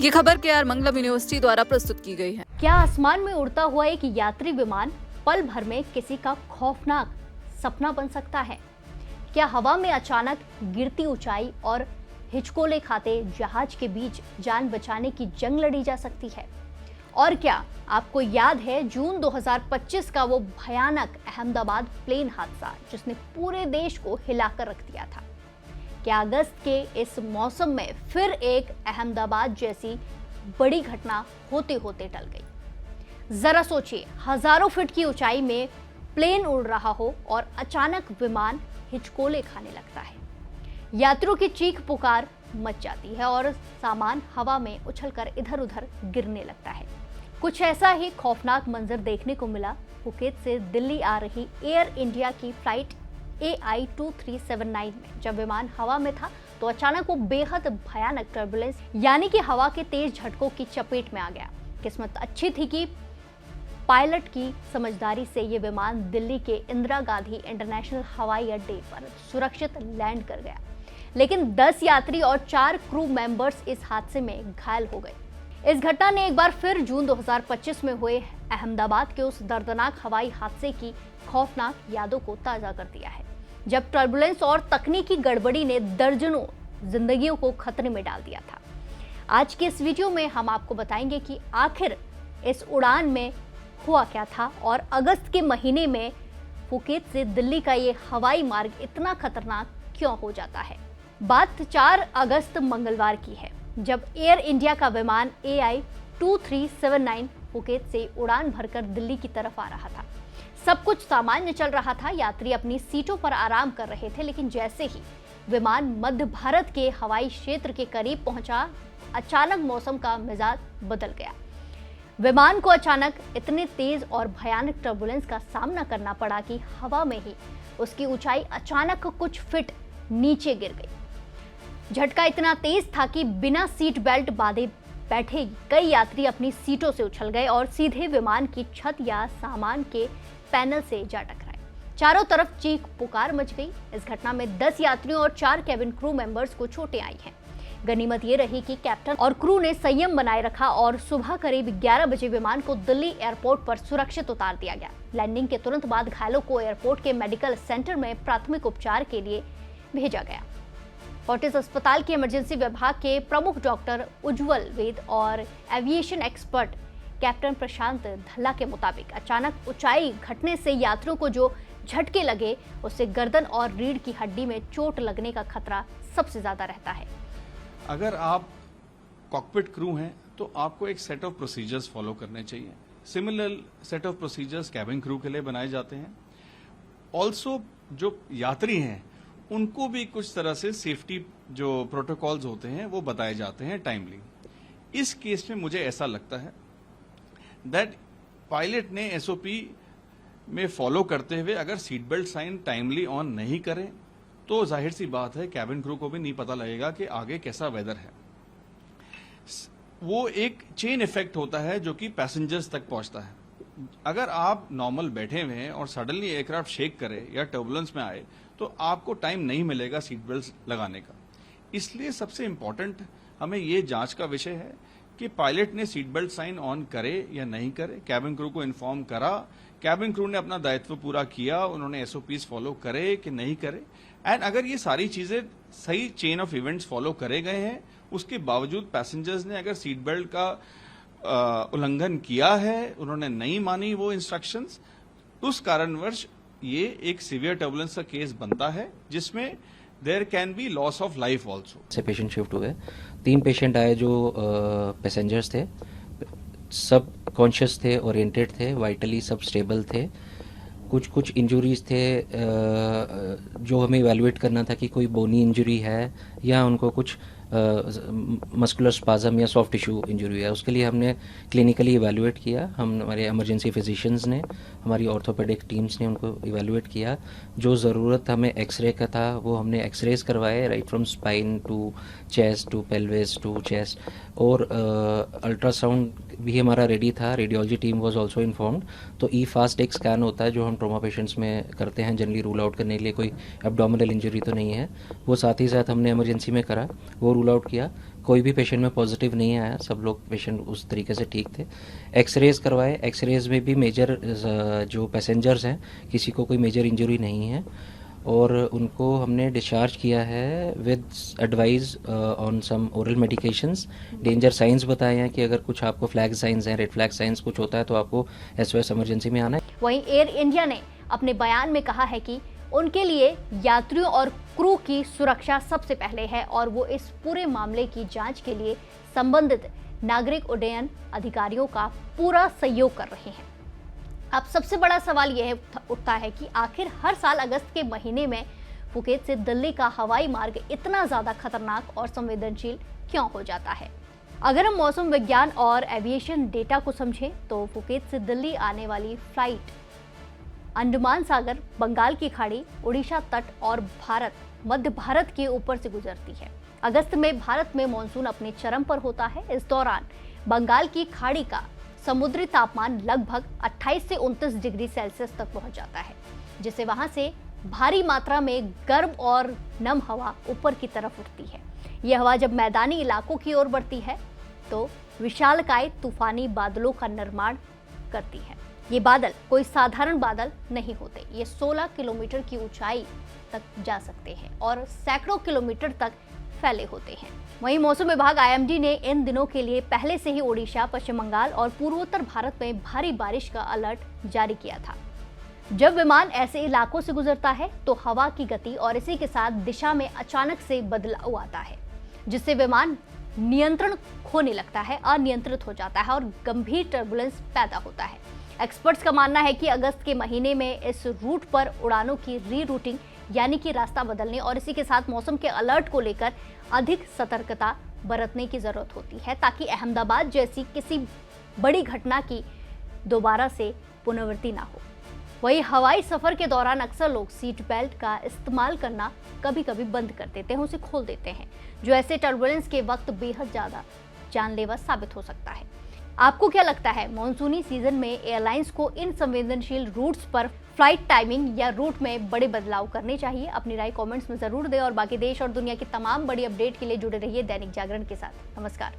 ये खबर KR मंगलम university द्वारा प्रस्तुत की गई है। क्या आसमान में उड़ता हुआ एक यात्री विमान पल भर में किसी का खौफनाक सपना बन सकता है? क्या हवा में अचानक गिरती ऊंचाई और हिचकोले खाते जहाज के बीच जान बचाने की जंग लड़ी जा सकती है? और क्या आपको याद है जून 2025 का वो भयानक अहमदाबाद प्लेन हादसा जिसने पूरे देश को हिलाकर रख दिया था? क्या अगस्त के इस मौसम में फिर एक अहमदाबाद जैसी बड़ी घटना होते होते टल गई? जरा सोचिए, हजारों फीट की ऊंचाई में प्लेन उड़ रहा हो और अचानक विमान हिचकोले खाने लगता है। यात्रियों की चीख पुकार मच जाती है और सामान हवा में उछलकर इधर उधर गिरने लगता है। कुछ ऐसा ही खौफनाक मंजर देखने को मिला फुकेत से दिल्ली आ रही एयर इंडिया की फ्लाइट AI 2379 में। जब विमान हवा में था तो अचानक वो बेहद भयानक टर्बुलेंस यानी कि हवा के तेज झटकों की चपेट में आ गया। किस्मत अच्छी थी कि पायलट की समझदारी से ये विमान दिल्ली के इंदिरा गांधी इंटरनेशनल हवाई अड्डे पर सुरक्षित लैंड कर गया, लेकिन 10 यात्री और 4 क्रू मेंबर्स इस हादसे में घायल हो गए। इस घटना ने एक बार फिर जून 2025 में हुए अहमदाबाद के उस दर्दनाक हवाई हादसे की खौफनाक यादों को ताजा कर दिया है, जब टर्बुलेंस और तकनीकी गड़बड़ी ने दर्जनों जिंदगियों को खतरे में डाल दिया था। आज के इस वीडियो में हम आपको बताएंगे कि आखिर इस उड़ान में हुआ क्या था और अगस्त के महीने में फुकेत से दिल्ली का ये हवाई मार्ग इतना खतरनाक क्यों हो जाता है। बात 4 अगस्त मंगलवार की है, जब एयर इंडिया का विमान AI 2379 फुकेत से उड़ान भरकर दिल्ली की तरफ आ रहा था। सब कुछ सामान्य चल रहा था, यात्री अपनी सीटों पर आराम कर रहे थे, लेकिन जैसे ही विमान मध्य भारत के हवाई क्षेत्र के करीब पहुंचा, अचानक मौसम का मिजाज बदल गया। विमान को अचानक इतने तेज और भयानक टर्बुलेंस का सामना करना पड़ा कि हवा में ही उसकी ऊंचाई अचानक कुछ फीट नीचे गिर गई। झटका इतना तेज था कि बिना सीट बेल्ट बांधे बैठे कई यात्री अपनी सीटों से उछल गए और सीधे विमान की छत या सामान के पैनल से जा टकराए। चारों तरफ चीख पुकार मच गई। इस घटना में 10 यात्रियों और 4 केबिन क्रू मेंबर्स को चोटें आई हैं। गनीमत ये रही कि कैप्टन और क्रू ने संयम बनाए रखा और सुबह करीब 11 बजे विमान को दिल्ली एयरपोर्ट पर सुरक्षित उतार दिया गया। लैंडिंग के तुरंत बाद घायलों को एयरपोर्ट के मेडिकल सेंटर में प्राथमिक उपचार के लिए भेजा गया। फोर्टिस अस्पताल के इमरजेंसी विभाग के प्रमुख डॉक्टर उज्जवल वेद और एविएशन एक्सपर्ट कैप्टन प्रशांत धल्ला के मुताबिक अचानक ऊंचाई घटने से यात्रियों को जो झटके लगे उससे गर्दन और रीढ़ की हड्डी में चोट लगने का खतरा सबसे ज्यादा रहता है। अगर आप कॉकपिट क्रू हैं तो आपको एक सेट ऑफ प्रोसीजर्स फॉलो करने चाहिए। Similar set of procedures cabin crew के लिए बनाए जाते हैं। ऑल्सो जो यात्री हैं उनको भी कुछ तरह से सेफ्टी जो प्रोटोकॉल्स होते हैं वो बताए जाते हैं टाइमली। इस केस में मुझे ऐसा लगता है दैट पायलट ने SOP में फॉलो करते हुए अगर seat belt sign timely on नहीं करें तो जाहिर सी बात है कैबिन क्रू को भी नहीं पता लगेगा कि आगे कैसा वेदर है। वो एक चेन इफेक्ट होता है जो कि पैसेंजर्स तक पहुंचता है। अगर आप नॉर्मल बैठे हुए हैं और सडनली एयरक्राफ्ट शेक करे या टर्बुलेंस में आए तो आपको टाइम नहीं मिलेगा सीट बेल्ट लगाने का। इसलिए सबसे इंपॉर्टेंट हमें ये जांच का विषय है कि पायलट ने सीट बेल्ट साइन ऑन करे या नहीं करे। कैबिन क्रू को इन्फॉर्म करा, कैबिन क्रू ने अपना दायित्व पूरा किया, उन्होंने SOPs फॉलो करे कि नहीं करे। एंड अगर ये सारी चीजें सही चेन ऑफ इवेंट्स फॉलो करे गए हैं, उसके बावजूद पैसेंजर्स ने अगर सीट बेल्ट का उल्लंघन किया है, उन्होंने नहीं मानी वो इंस्ट्रक्शंस, उस कारणवश ये एक सीवियर टर्बुलेंस का केस बनता है जिसमें there can be loss of life also. से पेशेंट शिफ्ट हुए, 3 पेशेंट आए जो पैसेंजर्स थे, सब कॉन्शियस थे, ओरिएंटेड थे, वाइटली सब स्टेबल थे। कुछ इंजरीज थे जो हमें इवैल्यूएट करना था कि कोई बोनी इंजरी है या उनको कुछ मस्कुलर स्पाज्म या सॉफ्ट टिश्यू इंजरी है। उसके लिए हमने क्लिनिकली इवैल्यूएट किया। हमारे इमरजेंसी फिजिशियंस ने, हमारी ऑर्थोपेडिक टीम्स ने उनको इवैल्यूएट किया। जो ज़रूरत हमें एक्सरे का था वो हमने एक्सरेज करवाए, right from spine to chest to pelvis to chest, और अल्ट्रासाउंड भी हमारा रेडी था। Radiology team was also informed. तो ई-फास्ट एक स्कैन होता है जो हम ट्रॉमा पेशेंट्स में करते हैं जनरली रूल आउट करने के लिए कोई एब्डोमिनल इंजरी तो नहीं है, वो साथ ही साथ हमने इमरजेंसी में करा, वो रूल आउट किया। कोई भी पेशेंट में पॉजिटिव नहीं आया, सब लोग पेशेंट उस तरीके से ठीक थे। एक्सरेज करवाए, एक्सरेज में भी मेजर जो पैसेंजर्स हैं किसी को कोई मेजर इंजरी नहीं है और उनको हमने डिस्चार्ज किया है with advice on some oral medications. Danger signs बताए हैं कि अगर कुछ आपको फ्लैग साइंस हैं, रेड फ्लैग साइंस कुछ होता है तो आपको SOS इमरजेंसी में आना है। वहीं एयर इंडिया ने अपने बयान में कहा है कि उनके लिए यात्रियों और क्रू की सुरक्षा सबसे पहले है और वो इस पूरे मामले की जांच के लिए संबंधित नागरिक उड्डयन अधिकारियों का पूरा सहयोग कर रहे हैं। अब सबसे बड़ा सवाल यह उठता है कि आखिर हर साल अगस्त के महीने में फुकेत से दिल्ली का हवाई मार्ग इतना ज्यादा खतरनाक और संवेदनशील क्यों हो जाता है। अगर हम मौसम विज्ञान और एविएशन डेटा को समझें तो फुकेत से दिल्ली आने वाली फ्लाइट अंडमान सागर, बंगाल की खाड़ी, उड़ीसा तट और मध्य भारत के ऊपर से गुजरती है। अगस्त में भारत में मानसून अपने चरम पर होता है। इस दौरान बंगाल की खाड़ी का समुद्री तापमान लगभग 28 से 29 डिग्री सेल्सियस तक पहुंच जाता है, जिससे वहां से भारी मात्रा में गर्म और नम हवा ऊपर की तरफ उठती है। यह हवा जब मैदानी इलाकों की ओर बढ़ती है तो विशालकाय तूफानी बादलों का निर्माण करती है। ये बादल कोई साधारण बादल नहीं होते, ये 16 किलोमीटर की ऊंचाई तक जा सकते हैं और सैकड़ों किलोमीटर तक फैले होते हैं। वहीं मौसम विभाग IMD ने इन दिनों के लिए पहले से ही ओडिशा, पश्चिम बंगाल और पूर्वोत्तर भारत में भारी बारिश का अलर्ट जारी किया था। जब विमान ऐसे इलाकों से गुजरता है तो हवा की गति और इसी के साथ दिशा में अचानक से बदलाव आता है, जिससे विमान नियंत्रण खोने लगता है, अनियंत्रित हो जाता है और गंभीर टर्बुलेंस पैदा होता है। एक्सपर्ट्स का मानना है कि अगस्त के महीने में इस रूट पर उड़ानों की रीरूटिंग यानी कि रास्ता बदलने और इसी के साथ मौसम के अलर्ट को लेकर अधिक सतर्कता बरतने की जरूरत होती है, ताकि अहमदाबाद जैसी किसी बड़ी घटना की दोबारा से पुनरावृत्ति ना हो। वहीं हवाई सफर के दौरान अक्सर लोग सीट बेल्ट का इस्तेमाल करना कभी कभी बंद कर देते हैं, उसे खोल देते हैं, जो ऐसे टर्बुलेंस के वक्त बेहद ज्यादा जानलेवा साबित हो सकता है। आपको क्या लगता है, मॉनसूनी सीजन में एयरलाइंस को इन संवेदनशील रूट्स पर फ्लाइट टाइमिंग या रूट में बड़े बदलाव करने चाहिए? अपनी राय कमेंट्स में जरूर दें और बाकी देश और दुनिया की तमाम बड़ी अपडेट के लिए जुड़े रहिए दैनिक जागरण के साथ। नमस्कार।